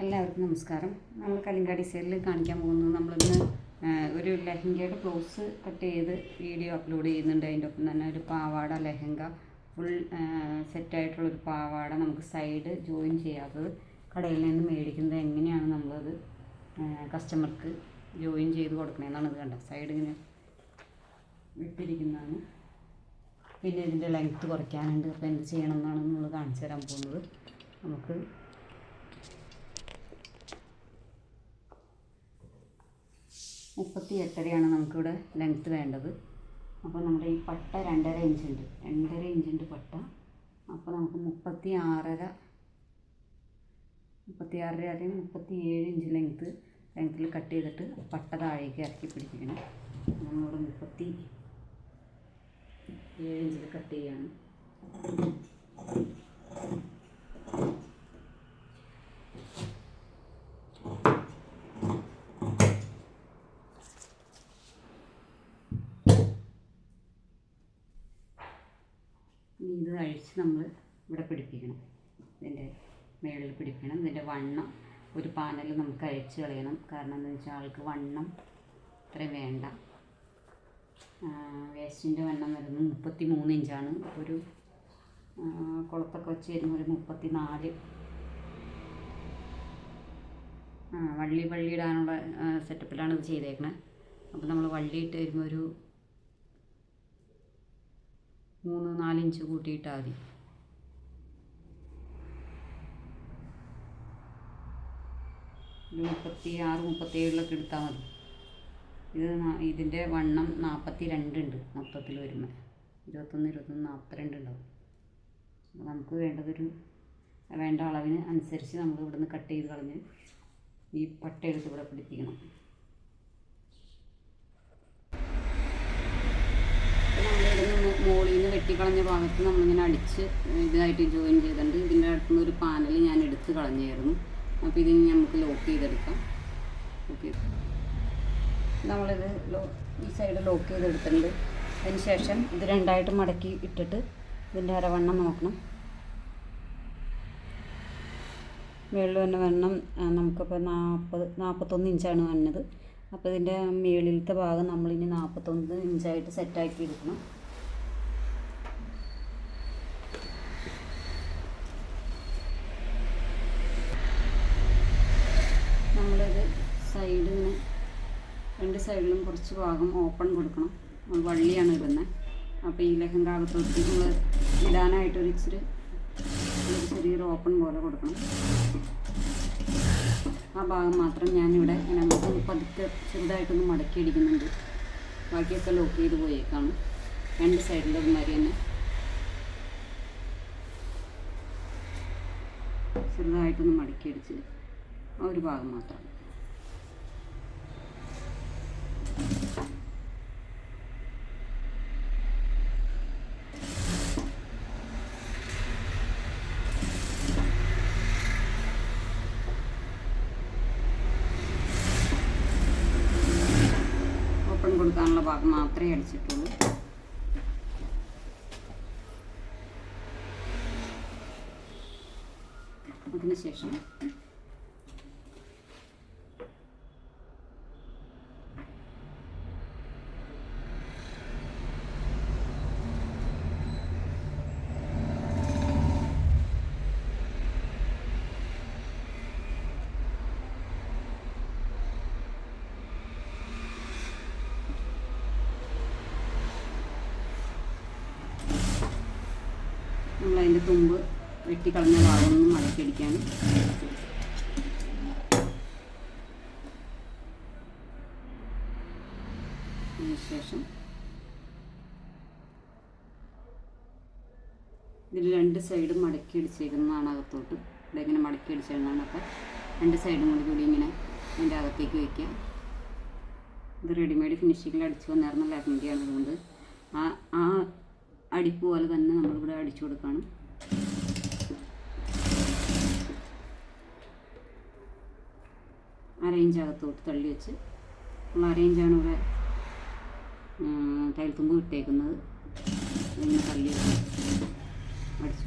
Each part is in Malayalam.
എല്ലാവർക്കും നമസ്കാരം. നമ്മൾ കലിങ്കാ ഡിസൈനിൽ കാണിക്കാൻ പോകുന്നത് നമ്മളിന്ന് ഒരു ലെഹങ്കയുടെ ബ്ലൗസ് കട്ട് ചെയ്ത് വീഡിയോ അപ്ലോഡ് ചെയ്യുന്നുണ്ട്. അതിൻ്റെ ഒപ്പം തന്നെ ഒരു പാവാട ലെഹങ്ക ഫുൾ സെറ്റായിട്ടുള്ളൊരു പാവാട നമുക്ക് സൈഡ് ജോയിൻ ചെയ്യാത്തത് കടയിൽ നിന്ന് മേടിക്കുന്നത് എങ്ങനെയാണ് നമ്മളത് കസ്റ്റമർക്ക് ജോയിൻ ചെയ്ത് കൊടുക്കണമെന്നാണ്. ഇത് കണ്ട സൈഡ് ഇങ്ങനെ വിട്ടിരിക്കുന്നതാണ്. പിന്നെ ഇതിൻ്റെ ലെങ്ത്ത് കുറയ്ക്കാനുണ്ട്. അപ്പോൾ എന്ത് ചെയ്യണം എന്നാണ് നമ്മൾ കാണിച്ചു തരാൻ പോകുന്നത്. നമുക്ക് 38 നമുക്കിവിടെ ലെങ്ത്ത് വേണ്ടത്. അപ്പോൾ നമ്മുടെ ഈ പട്ട 2.5 ഇഞ്ചുണ്ട്, 2.5 ഇഞ്ചിൻ്റെ പട്ട. അപ്പോൾ നമുക്ക് 36.5 അല്ലെങ്കിൽ 37 ഇഞ്ച് ലെങ്ത്തിൽ കട്ട് ചെയ്തിട്ട് പട്ട താഴേക്ക് ഇറക്കി പിടിപ്പിക്കണം. നമ്മളിവിടെ 37 ഇഞ്ചിൽ കട്ട് ചെയ്യാണ്. ഇത് അഴിച്ച് നമ്മൾ ഇവിടെ പിടിപ്പിക്കണം. ഇതിൻ്റെ മുകളിൽ പിടിപ്പിക്കണം. ഇതിൻ്റെ വണ്ണം ഒരു പാനൽ നമുക്ക് അഴിച്ച് കളയണം. കാരണം എന്താണെന്ന് വെച്ചാൽ ആൾക്ക് വണ്ണം ഇത്രയും വേണ്ട. വേസ്റ്റിൻ്റെ വണ്ണം വരുന്നത് 33 ഇഞ്ചാണ്. ഒരു കുളത്തൊക്കെ വെച്ച് വരുമ്പോൾ ഒരു 34. വള്ളി ഇടാനുള്ള സെറ്റപ്പിലാണ് ഇത് ചെയ്തേക്കണത്. അപ്പോൾ നമ്മൾ വള്ളി ഇട്ട് വരുമ്പോൾ ഒരു 3-4 ഇഞ്ച് കൂട്ടിയിട്ടാൽ മതി. ഒരു 36-37 എടുത്താൽ മതി. ഇതിൻ്റെ വണ്ണം 42 ഉണ്ട് മൊത്തത്തിൽ വരുമ്പോൾ. 21 42 ഉണ്ടാവും. അപ്പോൾ നമുക്ക് വേണ്ട അളവിന് അനുസരിച്ച് നമ്മൾ ഇവിടുന്ന് കട്ട് ചെയ്ത് കളഞ്ഞ് ഈ പട്ട എടുത്ത് ഇവിടെ പിടിപ്പിക്കണം. മുകളിൽ നിന്ന് വെട്ടിക്കളഞ്ഞ ഭാഗത്ത് നമ്മളിങ്ങനെ അടിച്ച് ഇതായിട്ട് ജോയിൻ ചെയ്തിട്ടുണ്ട്. ഇതിൻ്റെ അടുത്തുനിന്ന് ഒരു പാനൽ ഞാൻ എടുത്ത് കളഞ്ഞായിരുന്നു. അപ്പോൾ ഇതിന് നമുക്ക് ലോക്ക് ചെയ്തെടുക്കാം. ഓക്കെ, നമ്മളിത് ഈ സൈഡ് ലോക്ക് ചെയ്തെടുത്തിട്ടുണ്ട്. അതിന് ശേഷം ഇത് രണ്ടായിട്ട് മടക്കി ഇട്ടിട്ട് ഇതിൻ്റെ അരവണ്ണം നോക്കണം. മുകളിൽ വന്ന വണ്ണം നമുക്കിപ്പോൾ 41 ഇഞ്ചാണ് വന്നത്. അപ്പോൾ ഇതിൻ്റെ മുകളിലത്തെ ഭാഗം നമ്മളിനി 41 ഇഞ്ചായിട്ട് സെറ്റാക്കി എടുക്കണം. നമ്മളിത് സൈഡിന് 2 സൈഡിലും കുറച്ച് ഭാഗം ഓപ്പൺ കൊടുക്കണം. വള്ളിയാണ് ഇടുന്നത്. അപ്പോൾ ഈ ലെഹങ്കാകത്തോട്ട് നമ്മൾ ഇടാനായിട്ടൊരു ചെറിയൊരു ഓപ്പൺ പോലെ കൊടുക്കണം. ആ ഭാഗം മാത്രം ഞാനിവിടെ ഇങ്ങനെ പതുക്കെ ചെറുതായിട്ടൊന്ന് മടക്കി അടിക്കുന്നുണ്ട്. ബാക്കിയൊക്കെ ലോക്ക് ചെയ്ത് പോയേക്കാണ്. 2 സൈഡിലും അതുമാതിരി തന്നെ ചെറുതായിട്ടൊന്ന് മടക്കി അടിച്ച് ആ ഒരു ഭാഗം മാത്രം. കൊടുക്കാനുള്ള ഭാഗം മാത്രമേ അടിച്ചിട്ടുള്ളൂ. അതിനുശേഷം നമ്മളതിൻ്റെ തുമ്പ് വെട്ടിക്കളഞ്ഞ ഭാഗമൊന്നും മടക്കിയടിക്കാൻ. അതിനുശേഷം ഇതിൽ 2 സൈഡും മടക്കി അടിച്ചേക്കുന്നതാണ് അകത്തോട്ട്. ഇവിടെ ഇങ്ങനെ മടക്കി അടിച്ചേക്കുന്നതാണ്. അപ്പോൾ 2 സൈഡും കൂടി ഇങ്ങനെ അതിൻ്റെ അകത്തേക്ക് വയ്ക്കുക. ഇത് റെഡിമെയ്ഡ് ഫിനിഷിങ്ങിൽ അടിച്ച് വന്നിരുന്ന ലെഹങ്കയാണ്. അതുകൊണ്ട് ആ അടിപ്പ് പോലെ തന്നെ നമ്മളിവിടെ അടിച്ചു കൊടുക്കുകയാണ്. അരയിഞ്ച് അകത്തോട്ട് തള്ളി വെച്ച് നമ്മൾ അരയിഞ്ചാണ് ഇവിടെ തയ്യൽത്തുമ്പ് ഇട്ടേക്കുന്നത്. ഇങ്ങനെ തള്ളി വെച്ച് അടിച്ചു.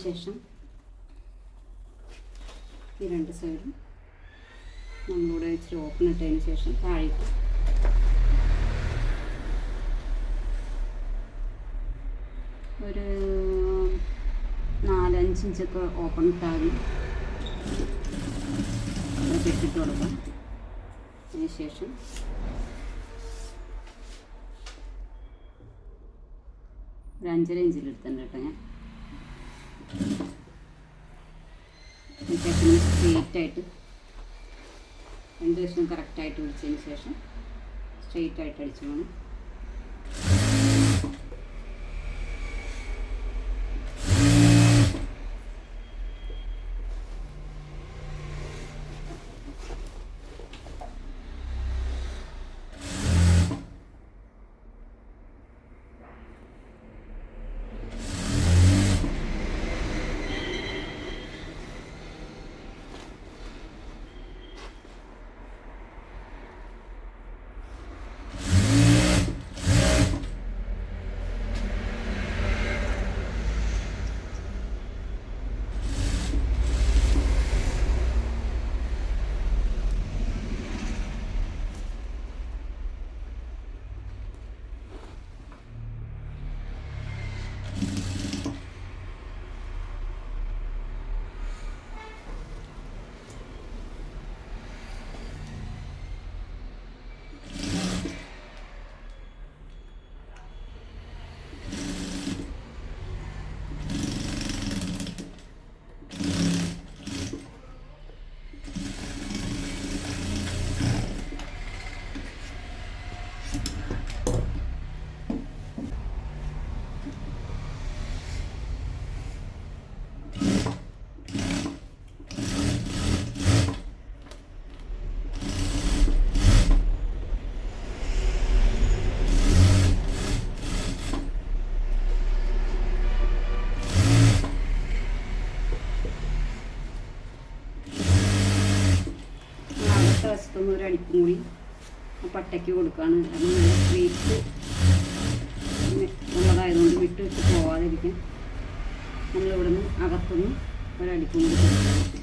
ശേഷം ഈ രണ്ട് സൈഡും നമ്മളിവിടെ ഇച്ചിരി ഓപ്പൺ ഇട്ടതിന് ശേഷം താഴേക്ക് ഒരു 4-5 ഇഞ്ചൊക്കെ ഓപ്പൺ ഇട്ടാൽ കെട്ടിട്ട് കൊടുക്കാം. അതിന് ശേഷം ഒരു 5.5 ഇഞ്ചിലെടുത്തുണ്ട് കേട്ടോ ഞാൻ. അതിനുശേഷം സ്ട്രെയിറ്റായിട്ട് 2 വശവും കറക്റ്റായിട്ട് പിടിച്ചതിന് ശേഷം സ്ട്രെയിറ്റായിട്ട് അടിച്ചു വേണം. വശത്തുനിന്ന് ഒരു അടിപ്പും കൂടി പട്ടയ്ക്ക് കൊടുക്കുകയാണ്. കാരണം നല്ല സ്ട്രീറ്റ് ഉള്ളതായതുകൊണ്ട് വിട്ട് പോവാതിരിക്കാൻ നമ്മളിവിടെ നിന്ന് അകത്തുനിന്ന് ഒരടിപ്പും കൂടി കൊടുക്കണം.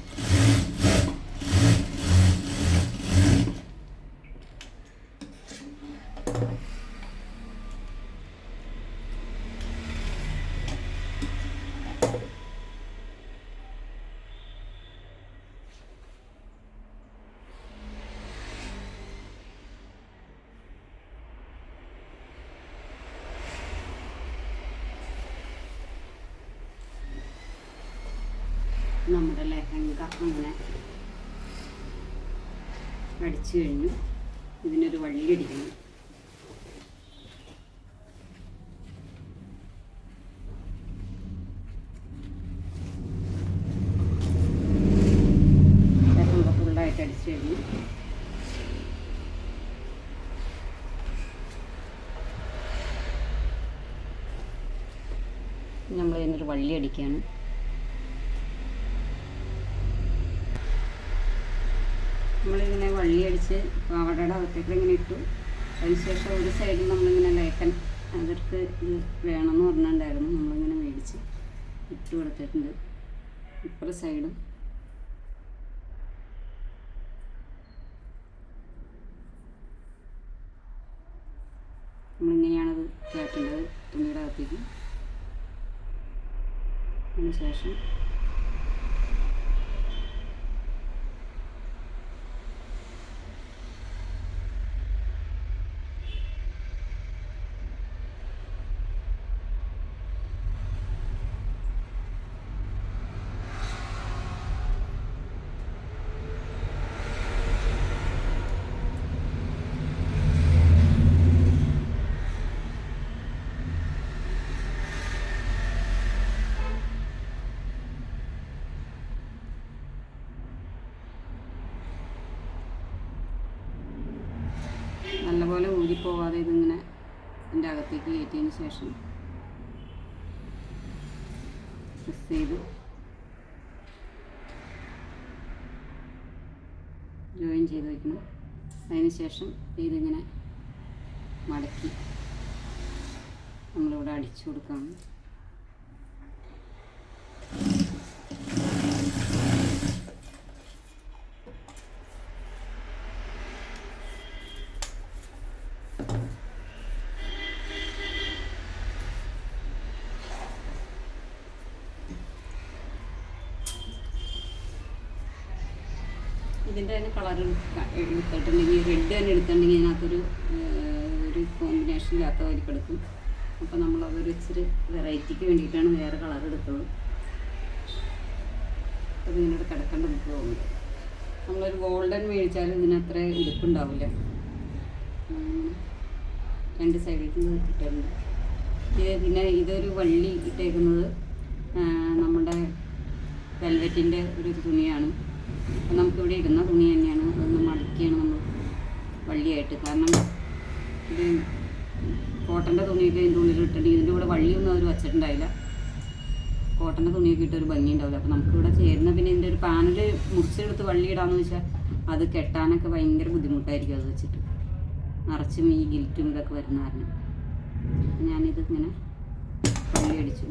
നമ്മുടെ ലെഹങ്ക അങ്ങനെ അടിച്ചു കഴിഞ്ഞു. ഇതിനൊരു വള്ളി അടിക്കണം. ലെഹങ്ക ഫുള്ളായിട്ട് അടിച്ചു കഴിഞ്ഞു. നമ്മൾ ഇതിനൊരു വള്ളി അടിക്കുകയാണ്. നമ്മളിങ്ങനെ വള്ളി അടിച്ച് പാവാടയുടെ അകത്തേക്ക് ഇങ്ങനെ ഇട്ടു. അതിനുശേഷം ഒരു സൈഡിൽ നമ്മളിങ്ങനെ ലേക്കൻ അവർക്ക് ഇത് വേണമെന്ന് പറഞ്ഞിട്ടുണ്ടായിരുന്നു. നമ്മളിങ്ങനെ മേടിച്ച് ഇട്ട് കൊടുത്തിട്ടുണ്ട്. ഇപ്പുറത്തെ സൈഡും നമ്മളിങ്ങനെയാണത് കയറ്റേണ്ടത് തുണിയുടെ അകത്തേക്ക്. അതിനുശേഷം നല്ലപോലെ ഊരിപ്പോവാതെ ഇതിങ്ങനെ ഇതിൻ്റെ അകത്തേക്ക് കയറ്റിയതിന് ശേഷം പ്രസ് ചെയ്ത് ജോയിൻ ചെയ്ത് വയ്ക്കണം. അതിന് ശേഷം ഇതിങ്ങനെ മടക്കി നമ്മളിവിടെ അടിച്ചു കൊടുക്കണം. ഇതിൻ്റെ തന്നെ കളർ എടുത്തിട്ടുണ്ടെങ്കിൽ റെഡ് തന്നെ എടുത്തിട്ടുണ്ടെങ്കിൽ അതിനകത്തൊരു ഒരു കോമ്പിനേഷൻ ഇല്ലാത്ത വരിക്ക് എടുക്കും. അപ്പോൾ നമ്മളതൊരു ഇച്ചിരി വെറൈറ്റിക്ക് വേണ്ടിയിട്ടാണ് വേറെ കളർ എടുത്തത്. അത് ഇതിനോട് കിടക്കേണ്ട നമുക്ക് തോന്നുന്നത്. നമ്മളൊരു ഗോൾഡൻ മേടിച്ചാൽ ഇതിനത്ര എടുപ്പുണ്ടാവില്ല. രണ്ട് സൈഡിലേക്ക് ഇട്ടിട്ടുണ്ട്. പിന്നെ ഇതൊരു വള്ളി ഇട്ടേക്കുന്നത് നമ്മുടെ വെൽവെറ്റിൻ്റെ ഒരു തുണിയാണ്. അപ്പം നമുക്കിവിടെ ഇടുന്ന തുണി തന്നെയാണ്. അതൊന്ന് മടക്കിയാണ് നമ്മൾ വള്ളിയായിട്ട്. കാരണം ഇത് കോട്ടൻ്റെ തുണിയൊക്കെ ഇതിൻ്റെ ഉള്ളിൽ ഇട്ടിട്ടുണ്ടെങ്കിൽ ഇതിൻ്റെ കൂടെ വള്ളിയൊന്നും അവർ വച്ചിട്ടുണ്ടായില്ല. കോട്ടൻ്റെ തുണിയൊക്കെ ഇട്ടൊരു ഭംഗി ഉണ്ടാവില്ല. അപ്പോൾ നമുക്കിവിടെ ചേരുന്ന പിന്നെ ഇതിൻ്റെ ഒരു പാനൽ മുറിച്ചെടുത്ത് വള്ളി ഇടാമെന്ന് വെച്ചാൽ അത് കെട്ടാനൊക്കെ ഭയങ്കര ബുദ്ധിമുട്ടായിരിക്കും. അത് വെച്ചിട്ട് നിറച്ചും ഈ ഗിൽറ്റും ഇതൊക്കെ വരുന്ന കാരണം ഞാനിത് ഇങ്ങനെ വള്ളി അടിച്ചു.